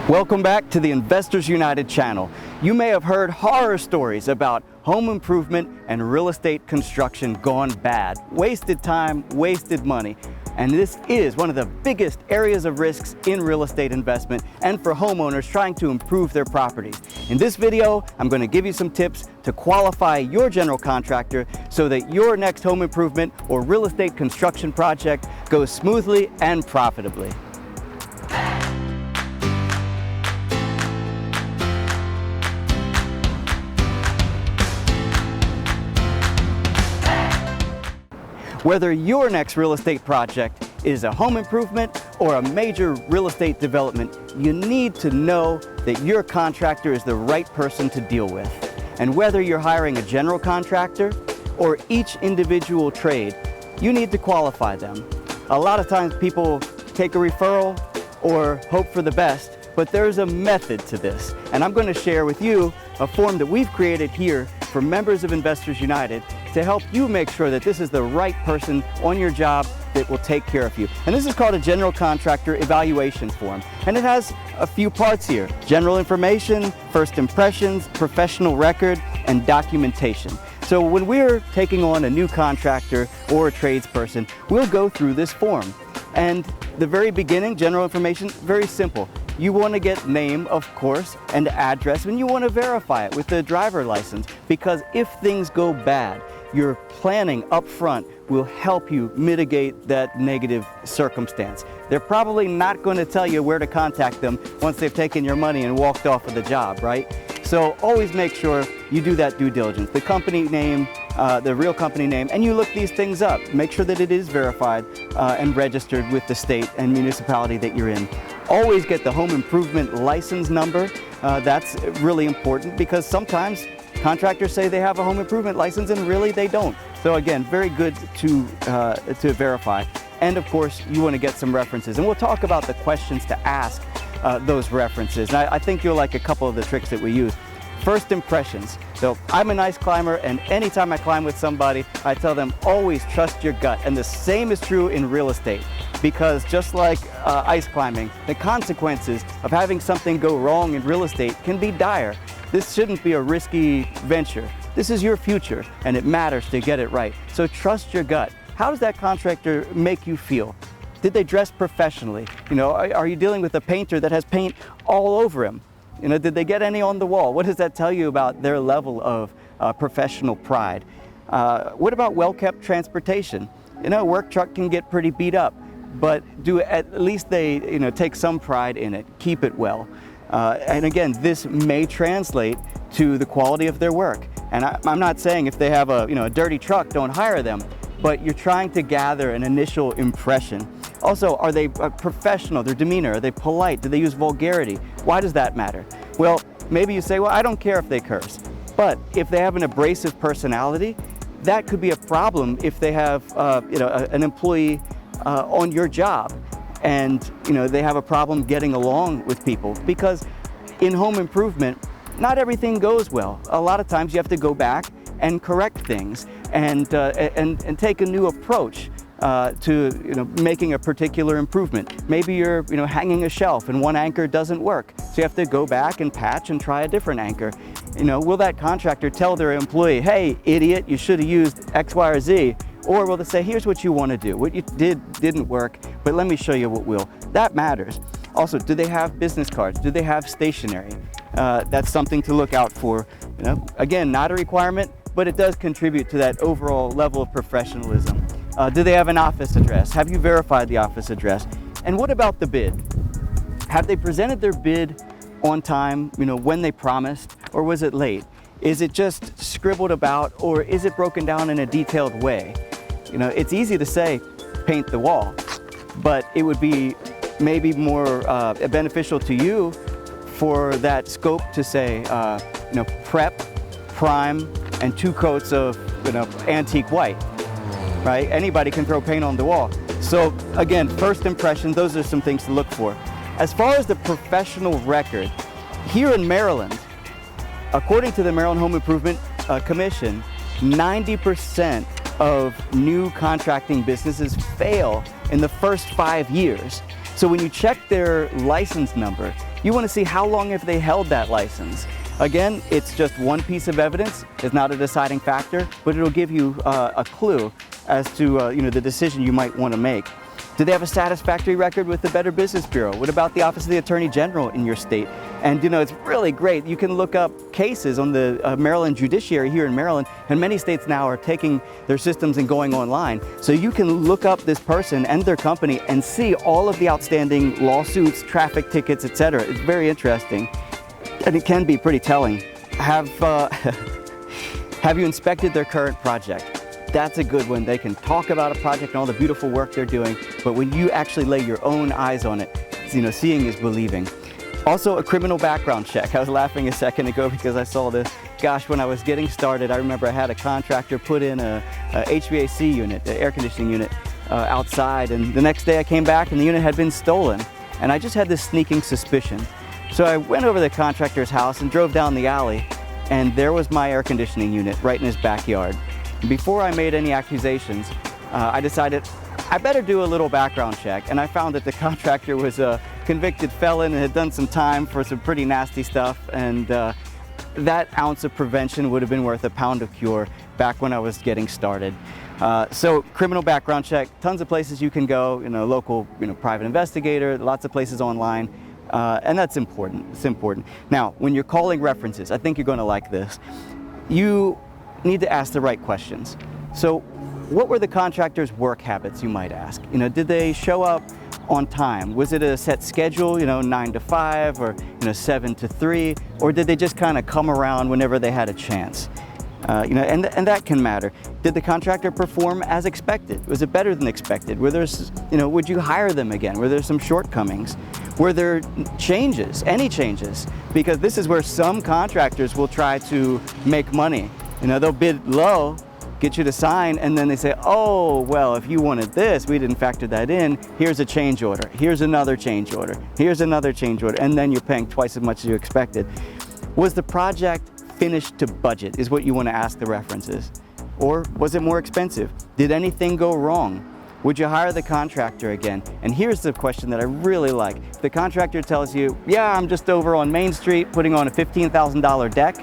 Welcome back to the Investors United channel. You may have heard horror stories about home improvement and real estate construction gone bad. Wasted time, wasted money. And this is one of the biggest areas of risks in real estate investment and for homeowners trying to improve their properties. In this video, I'm going to give you some tips to qualify your general contractor so that your next home improvement or real estate construction project goes smoothly and profitably. Whether your next real estate project is a home improvement or a major real estate development, you need to know that your contractor is the right person to deal with. And whether you're hiring a general contractor or each individual trade, you need to qualify them. A lot of times people take a referral or hope for the best, but there's a method to this. And I'm going to share with you a form that we've created here for members of Investors United to help you make sure that this is the right person on your job that will take care of you. And this is called a general contractor evaluation form. And it has a few parts here: general information, first impressions, professional record, and documentation. So when we're taking on a new contractor or a tradesperson, we'll go through this form. And the very beginning, general information, very simple. You want to get name, of course, and address, and you want to verify it with the driver license, because if things go bad, your planning up front will help you mitigate that negative circumstance. They're probably not going to tell you where to contact them once they've taken your money and walked off of the job, right? So always make sure you do that due diligence. The company name, the real company name, and you look these things up. Make sure that it is verified and registered with the state and municipality that you're in. Always get the home improvement license number. That's really important, because sometimes contractors say they have a home improvement license and really they don't. So again, very good to verify. And of course, you want to get some references. And we'll talk about the questions to ask those references. And I think you'll like a couple of the tricks that we use. First impressions. So I'm a nice climber, and anytime I climb with somebody, I tell them always trust your gut. And the same is true in real estate, because just like ice climbing, the consequences of having something go wrong in real estate can be dire. This shouldn't be a risky venture. This is your future, and it matters to get it right. So trust your gut. How does that contractor make you feel? Did they dress professionally? You know, are you dealing with a painter that has paint all over him? You know, did they get any on the wall? What does that tell you about their level of professional pride? What about well-kept transportation? You know, a work truck can get pretty beat up, but do at least they, take some pride in it, keep it well. And again, this may translate to the quality of their work. And I'm not saying if they have a dirty truck, don't hire them, but you're trying to gather an initial impression. Also, are they professional, their demeanor? Are they polite? Do they use vulgarity? Why does that matter? Well, maybe you say, well, I don't care if they curse. But if they have an abrasive personality, that could be a problem if they have an employee on your job, and they have a problem getting along with people. Because in home improvement, not everything goes well. A lot of times you have to go back and correct things and take a new approach to making a particular improvement. Maybe you're hanging a shelf and one anchor doesn't work, so you have to go back and patch and try a different anchor. Will that contractor tell their employee, hey idiot, you should have used X, Y, or Z? Or will they say, here's what you want to do. What you didn't work, but let me show you what will. That matters. Also, do they have business cards? Do they have stationery? That's something to look out for. Again, not a requirement, but it does contribute to that overall level of professionalism. Do they have an office address? Have you verified the office address? And what about the bid? Have they presented their bid on time, when they promised, or was it late? Is it just scribbled about, or is it broken down in a detailed way? It's easy to say, paint the wall, but it would be maybe more beneficial to you for that scope to say, prep, prime, and 2 coats of, antique white, right? Anybody can throw paint on the wall. So again, first impression, those are some things to look for. As far as the professional record, here in Maryland, according to the Maryland Home Improvement Commission, 90% of new contracting businesses fail in the first 5 years. So when you check their license number, you want to see how long have they held that license. Again, it's just one piece of evidence. It's not a deciding factor, but it'll give you a clue as to the decision you might want to make. Do they have a satisfactory record with the Better Business Bureau? What about the Office of the Attorney General in your state? And it's really great. You can look up cases on the Maryland judiciary here in Maryland, and many states now are taking their systems and going online. So you can look up this person and their company and see all of the outstanding lawsuits, traffic tickets, etc. It's very interesting, and it can be pretty telling. Have you inspected their current project? That's a good one. They can talk about a project and all the beautiful work they're doing, but when you actually lay your own eyes on it, seeing is believing. Also, a criminal background check. I was laughing a second ago because I saw this. Gosh, when I was getting started, I remember I had a contractor put in a HVAC unit, the air conditioning unit, outside, and the next day I came back and the unit had been stolen, and I just had this sneaking suspicion. So I went over to the contractor's house and drove down the alley, and there was my air conditioning unit right in his backyard. Before I made any accusations, I decided I better do a little background check, and I found that the contractor was a convicted felon and had done some time for some pretty nasty stuff, and that ounce of prevention would have been worth a pound of cure back when I was getting started. So criminal background check, tons of places you can go, local private investigator, lots of places online, and that's important. It's important. Now, when you're calling references, I think you're going to like this. You need to ask the right questions. So what were the contractor's work habits, you might ask? Did they show up on time? Was it a set schedule, 9 to 5 or 7 to 3? Or did they just kind of come around whenever they had a chance? And that can matter. Did the contractor perform as expected? Was it better than expected? Were there, would you hire them again? Were there some shortcomings? Were there changes, any changes? Because this is where some contractors will try to make money. They'll bid low, get you to sign, and then they say, oh, well, if you wanted this, we didn't factor that in. Here's a change order. Here's another change order. Here's another change order. And then you're paying twice as much as you expected. Was the project finished to budget is what you want to ask the references. Or was it more expensive? Did anything go wrong? Would you hire the contractor again? And here's the question that I really like. If the contractor tells you, yeah, I'm just over on Main Street putting on a $15,000 deck,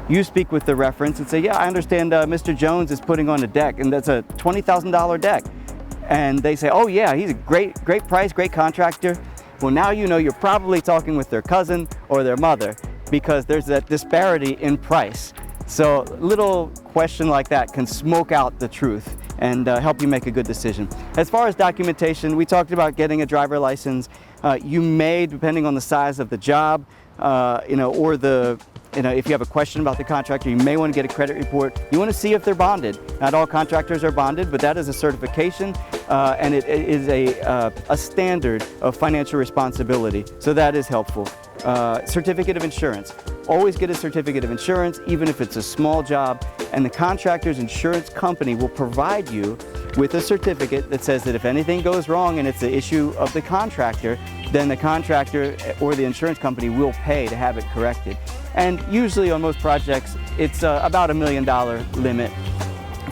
you speak with the reference and say, yeah, I understand Mr. Jones is putting on a deck, and that's a $20,000 deck. And they say, oh yeah, he's a great price, great contractor. Well, now you're probably talking with their cousin or their mother, because there's that disparity in price. So a little question like that can smoke out the truth and help you make a good decision. As far as documentation, we talked about getting a driver license. You may, depending on the size of the job, or if you have a question about the contractor, you may want to get a credit report. You want to see if they're bonded. Not all contractors are bonded, but that is a certification, and it is a standard of financial responsibility. So that is helpful. Certificate of insurance. Always get a certificate of insurance, even if it's a small job, and the contractor's insurance company will provide you with a certificate that says that if anything goes wrong and it's an issue of the contractor, then the contractor or the insurance company will pay to have it corrected. And usually on most projects, it's about $1 million limit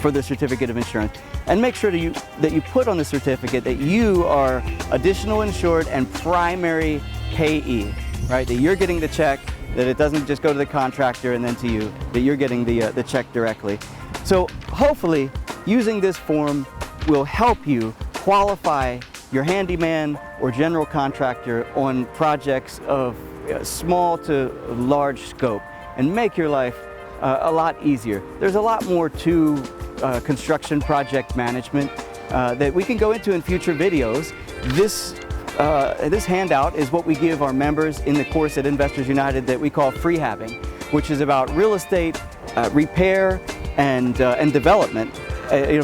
for the certificate of insurance. And make sure that you put on the certificate that you are additional insured and primary payee, right? That you're getting the check, that it doesn't just go to the contractor and then to you, that you're getting the check directly. So hopefully using this form will help you qualify your handyman or general contractor on projects of small to large scope and make your life a lot easier. There's a lot more to construction project management that we can go into in future videos. This handout is what we give our members in the course at Investors United that we call Rehabbing, which is about real estate repair and development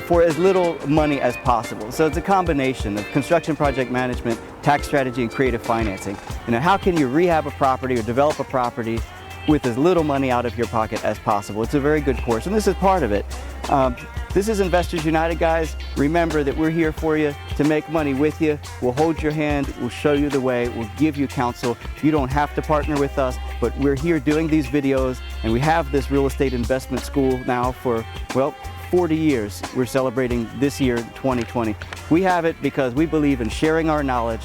for as little money as possible. So it's a combination of construction project management, tax strategy, and creative financing. How can you rehab a property or develop a property with as little money out of your pocket as possible? It's a very good course, and this is part of it. This is Investors United, guys. Remember that we're here for you to make money with you. We'll hold your hand, we'll show you the way, we'll give you counsel. You don't have to partner with us, but we're here doing these videos, and we have this real estate investment school now for, well, 40 years. We're celebrating this year, 2020. We have it because we believe in sharing our knowledge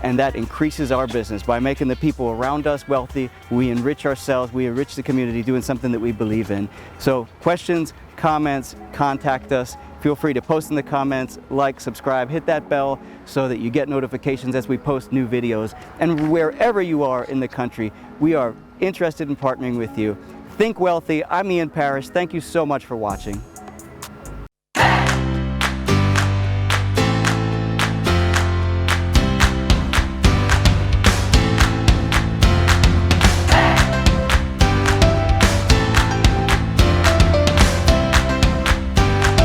and that increases our business. By making the people around us wealthy, we enrich ourselves, we enrich the community doing something that we believe in. So questions, comments, contact us. Feel free to post in the comments, like, subscribe, hit that bell so that you get notifications as we post new videos. And wherever you are in the country, we are interested in partnering with you. Think wealthy. I'm Ian Parrish. Thank you so much for watching.